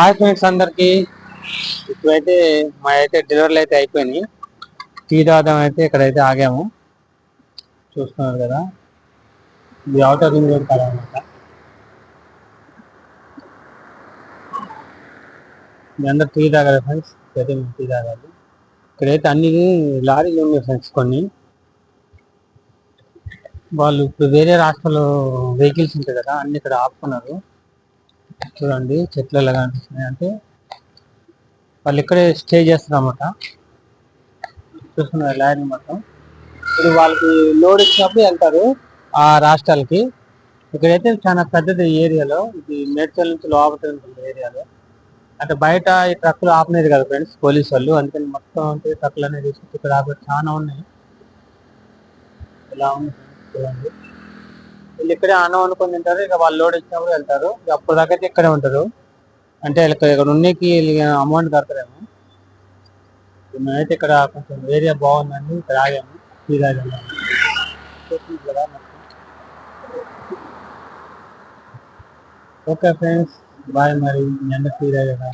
Hi friends అందరికి. ఇప్పుడైతే మా అయితే డెలివరీలు అయితే అయిపోయినాయి. టీ తాగడం అయితే ఇక్కడైతే ఆగాము. చూస్తున్నారు కదా, ఇది అవుటర్ రింగ్ రోడ్ కాడ అనమాట. మీ అందరు టీ తాగాలి ఫ్రెండ్స్, అయితే మేము టీ తాగాలి. ఇక్కడైతే అన్ని లారీలు ఉన్నాయి ఫ్రెండ్స్. కొన్ని వాళ్ళు ఇప్పుడు వేరే రాష్ట్రాలు వెహికల్స్ ఉంటాయి కదా, అన్ని ఇక్కడ ఆపుకున్నారు. చూడండి చెట్లు ఎలా కనిపిస్తున్నాయి అంటే వాళ్ళు ఇక్కడే స్టే చేస్తారన్నమాట. చూస్తున్నారు లారీ మొత్తం. ఇప్పుడు వాళ్ళకి లోడ్ ఇచ్చినప్పుడు వెళ్తారు ఆ రాష్ట్రాలకి. ఇక్కడైతే చాలా పెద్దది ఏరియాలో, ఇది మేడ్చల్ నుంచి లోపల ఉంటుంది ఏరియాలో. అంటే బయట ఈ ట్రక్కులు ఆపలేదు కదా ఫ్రెండ్స్ పోలీసు వాళ్ళు, అందుకని మొత్తం అంటే ట్రక్కులు అనేది తీసుకొచ్చి ఇక్కడ ఆపేది చాలా ఉన్నాయి. ఇలా ఉంది చూడండి. వీళ్ళు ఇక్కడే అన్నం అనుకొని తింటారు. ఇక వాళ్ళు లోడ్ ఇచ్చినప్పుడు వెళ్తారు. ఇక అప్పుడు దాకా అయితే ఇక్కడే ఉంటారు. అంటే వీళ్ళకి ఇక్కడ ఉన్నకి అమౌంట్ కడతారేమో. మేమైతే ఇక్కడ కొంచెం ఏరియా బాగుందండి, ఇక్కడ ఆగాము. టీ తాగాము కదా. Okay friends, bye. మరి మీ అందరు టీ తాగారా?